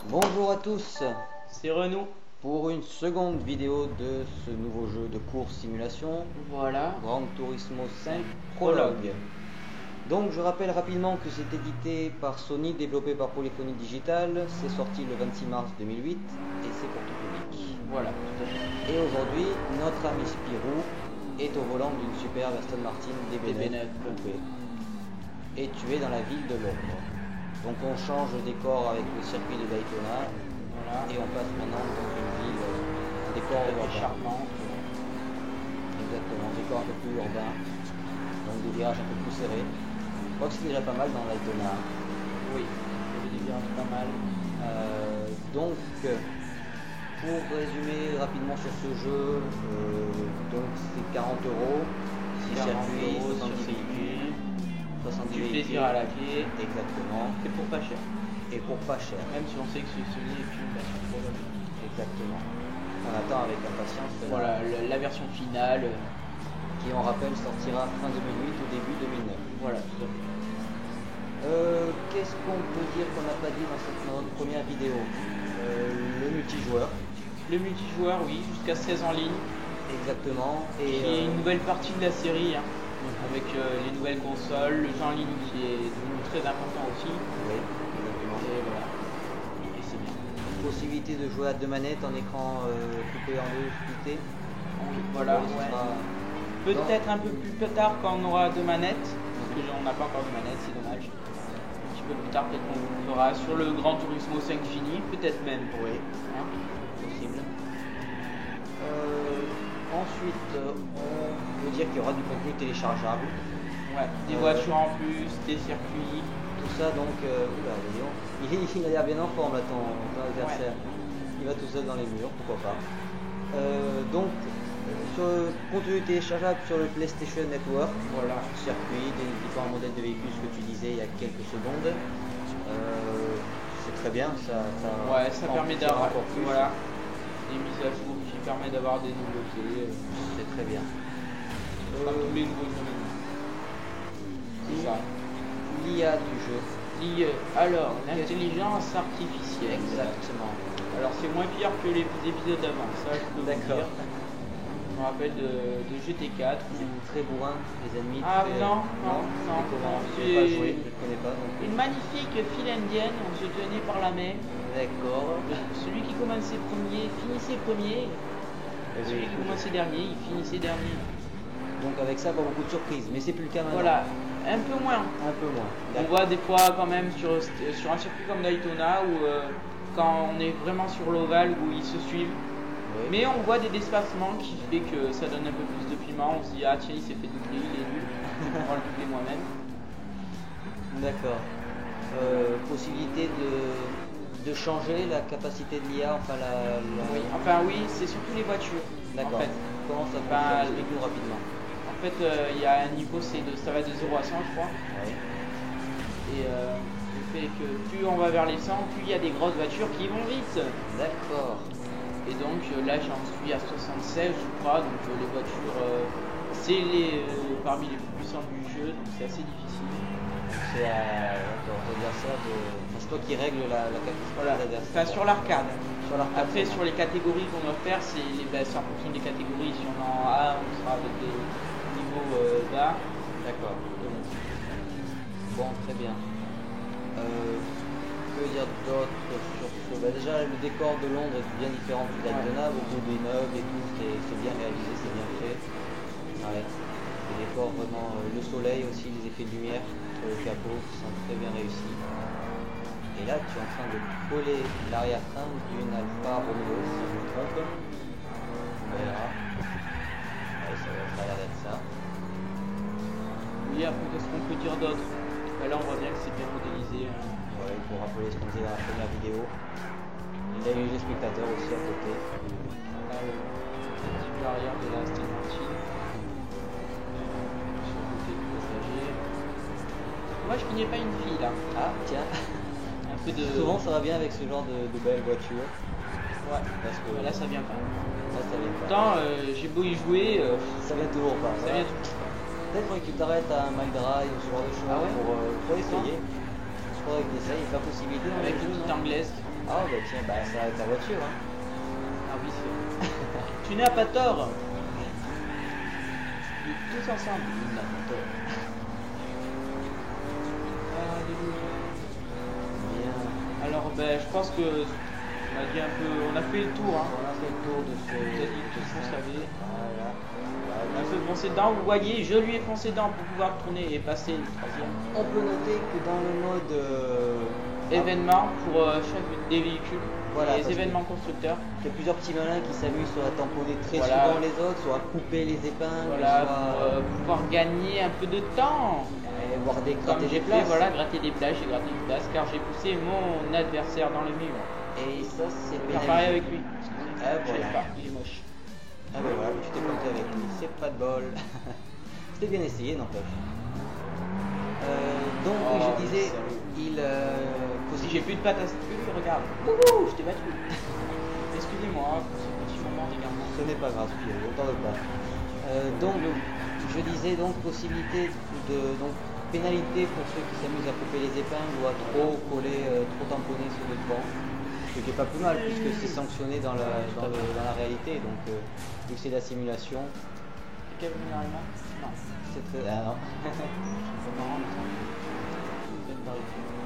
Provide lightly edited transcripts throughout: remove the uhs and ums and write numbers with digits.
Bonjour à tous, C'est Renaud. pour une seconde vidéo de ce nouveau jeu de course simulation, Voilà. Gran Turismo 5 Prologue. Donc je rappelle rapidement que c'est édité par Sony, développé par Polyphony Digital, c'est sorti le 26 mars 2008 et c'est pour tout public. Voilà, tout à fait. Et aujourd'hui, notre ami Spirou est au volant d'une superbe Aston Martin DB9 coupé. Et tu es dans la ville de Londres. Donc on change de décor avec le circuit de Daytona. Voilà. Et on passe maintenant dans une ville, un décor urbain. Charmante. Exactement, un décor un peu plus urbain. Donc des virages un peu plus serrés. Je crois que c'est déjà pas mal dans Daytona. Oui, il y avait des virages pas mal. Donc, pour résumer rapidement sur ce jeu, donc c'est 40 €, 6 circuits, 70 véhicules. 70 Du véhicules. plaisir à la clé. Exactement. Et pour pas cher. Et pour pas cher. Même si on sait que ce Sony est une version probable. Exactement. On attend avec impatience Voilà, la version finale. qui, on rappelle, sortira fin 2008 ou début 2009. Voilà, tout à fait. Qu'est-ce qu'on peut dire qu'on n'a pas dit dans notre première vidéo? Le multijoueur. Le multijoueur, oui, jusqu'à 16 en ligne. Exactement. Et une nouvelle partie de la série, hein, avec les nouvelles consoles, le jeu en ligne qui est devenu très important aussi. Oui, exactement. Et voilà. Et c'est bien. Possibilité de jouer à deux manettes en écran coupé en deux, splitté. Voilà, Ce ouais. sera- Peut-être un peu plus tard quand on aura deux manettes, parce que on n'a pas encore de manettes, c'est dommage. Un petit peu plus tard, peut-être qu'on le fera sur le Gran Turismo 5 fini, peut-être même. Oui, Hein. possible. Ensuite, on peut dire qu'il y aura du contenu téléchargeable. Ouais, des voitures en plus, des circuits. Tout ça, donc, oula, dis donc. Il a l'air bien en forme là, ton adversaire. Il va tout seul dans les murs, pourquoi pas. Donc, sur le contenu téléchargeable sur le PlayStation Network, Voilà. circuit, des différents modèles de véhicules, ce que tu disais il y a quelques secondes. C'est très bien, ça Ouais, ça permet d'avoir encore plus. voilà, des mises à jour qui permettent d'avoir des nouveautés. C'est très bien. Comme tous les nouveaux jeux maintenant. C'est ça. L'IA du jeu. Alors, l'intelligence artificielle. Exactement. Alors, c'est moins pire que les épisodes d'avant, ça je peux vous D'accord. dire. Je me rappelle de GT4. C'est très bourrin, les ennemis. Ah, très- non. Comment je C'est- n'ai pas joué, je ne connais pas. Donc... Une magnifique file indienne, on se tenait par la main. D'accord. Celui qui commençait premier finissait premier. Celui qui commençait dernier, il finissait dernier. Donc avec ça, pas beaucoup de surprises, mais c'est plus le cas maintenant. Voilà, un peu moins. Un peu moins. On voit des fois quand même sur un circuit comme Daytona où quand on est vraiment sur l'ovale où ils se suivent. Oui. Mais on voit des despacements qui fait que ça donne un peu plus de piment. On se dit ah tiens il s'est fait doubler, il est nul. On va le doubler moi-même. D'accord. Possibilité de changer la capacité de l'IA, enfin Oui. Enfin oui, c'est surtout les voitures. D'accord. En fait, Comment ça Enfin, fonctionne? Explique-nous rapidement. il y a un niveau, ça va de 0 à 100 je crois. Oui. Et le fait que plus on va vers les 100, plus il y a des grosses voitures qui vont vite. D'accord. Et donc là j'en suis à 76 je crois, donc les voitures c'est parmi les plus puissantes du jeu, donc c'est assez difficile. C'est d'accord, l'adversaire de. Enfin, c'est toi qui règle la capacité Voilà, de l'adversaire. enfin sur l'arcade. Sur l'arcade. Après sur les catégories qu'on doit faire, c'est en fonction des catégories. Si on est en A, on sera avec des niveaux bas. D'accord. Bon, très bien. Que dire d'autre sur ce? Bah, déjà, le décor de Londres est bien différent du Daytona, beaucoup d'immeubles et tout, c'est bien réalisé, c'est bien fait. Ouais. Les décors vraiment, le soleil aussi, les effets de lumière sur le capot qui sont très bien réussis. Et là, tu es en train de coller l'arrière-train d'une Alfa Romeo, si je me trompe. Voilà. Ouais, ça a l'air d'être ça. Oui, après qu'est-ce qu'on peut dire d'autre? Là on voit bien que c'est bien modélisé. Ouais, pour rappeler ce qu'on disait dans la première vidéo. Il y a eu les spectateurs aussi à côté. Là, le petit arrière de la Aston Martin. Sur le côté du passager. Moi je finis pas une fille là. Ah, tiens. Un peu de. Souvent ça va bien avec ce genre de belles voitures. Ouais. Parce que Là ça vient pas. là, ça vient pas. Pourtant j'ai beau y jouer, Ça vient toujours pas. ça Voilà. vient tout. Peut-être faudrait que tu t'arrêtes à un McDrive ou ce genre de choses Ah ouais pour essayer. Je crois qu'il essaye, il y a pas possibilité dans Avec les une jeux, petite non? anglaise. Ah bah tiens, bah ça va ta voiture. Hein. Ah oui, c'est. Tu n'as pas tort. Tous ensemble, il n'a pas tort. Alléluia. Bien. Alors, ben, je pense que on a dit un peu, on a fait le tour. Hein. On a fait le tour de ce. Vous avez dit tout ce qu'on savait. Voilà. On a fait foncer dedans. Vous voyez, je lui ai foncé dedans pour pouvoir tourner et passer le troisième. On peut noter que dans le mode Événement pour chaque des véhicules, Voilà, les parce événements constructeurs. il y a plusieurs petits malins qui s'amusent soit à tamponner très Voilà. souvent les autres, soit à couper les épingles, Voilà, soit pour pouvoir gagner un peu de temps. voir des Comme gratter j'ai des fait, places. voilà, gratter des places, j'ai gratté une place car j'ai poussé mon adversaire dans le mur. Et ça c'est Faire pénalisé. pareil avec lui. Ah, Je sais voilà. pas, il est moche. Ah ben voilà, tu t'es planté avec lui, c'est pas de bol. C'était bien essayé, n'empêche. Donc oui, Oh, je disais, sérieux. il Si j'ai plus de pattes à cette queue, regarde. Wouhou, je t'ai battu. Excusez-moi pour ce petit moment d'égarement. ce n'est pas grave, on t'en veut pas. Donc je disais donc possibilité de donc pénalité pour ceux qui s'amusent à couper les épingles ou à trop coller, trop tamponner sur le devant. Ce qui n'est pas plus mal puisque c'est sanctionné dans la réalité, donc vu que c'est de la simulation, C'est quel numéro là? Non. c'est très. Ah non. C'est marrant, mais ça.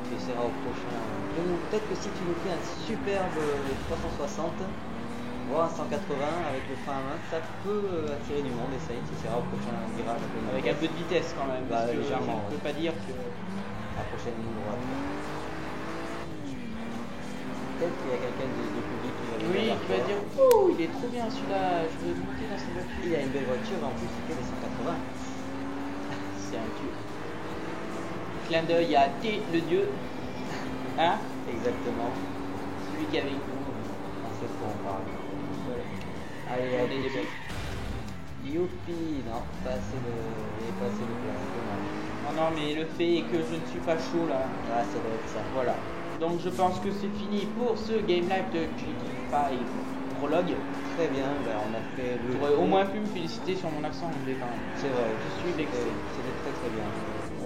Tu essaieras au prochain. Peut-être que si tu nous fais un superbe 360, voire un 180 avec le frein à main, ça peut attirer du monde. Essaye, tu essaieras au prochain virage. Avec un peu de vitesse quand même. Bah, Parce que légèrement, je ne peux pas dire que. La prochaine ligne droite. Peut-être qu'il y a quelqu'un du public qui va venir Oui, vers qui va toi. dire ouh, il est trop bien celui-là, je veux monter dans cette voiture. Il a une belle voiture, en plus il fait des 180. C'est un dieu. Clin d'œil à T le dieu. Hein? Exactement. Celui qui avait une. On sait de quoi on parle. Voilà. Allez, On est allez. des bêtes. Youpi, non, pas assez de. Il n'y a pas assez de place, dommage. Non, non, mais le fait est que je ne suis pas chaud là. Ah, ça doit être ça. Voilà. Donc je pense que c'est fini pour ce game live de GT5 Prologue. Très bien, ben, on a fait le. Tu aurais au moins pu me féliciter sur mon accent anglais quand même. C'est vrai, Je suis vexé. c'était très très bien.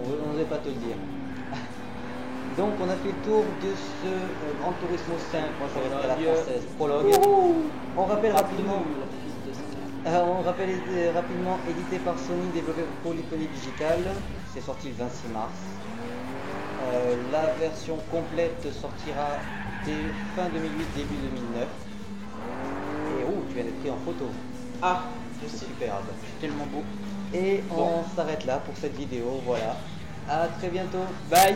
On n'osait pas te le dire. Donc on a fait le tour de ce Gran Turismo 5, moi je vais rester à la française, prologue. On rappelle rapidement, rapidement édité par Sony, développé pour Polyphony Digital, c'est sorti le 26 mars. La version complète sortira dès fin 2008, début 2009. Et oh, tu viens d'être pris en photo. Ah, je C'est sais. superbe. Tellement beau. Et Bon. on s'arrête là pour cette vidéo, voilà. À très bientôt. Bye.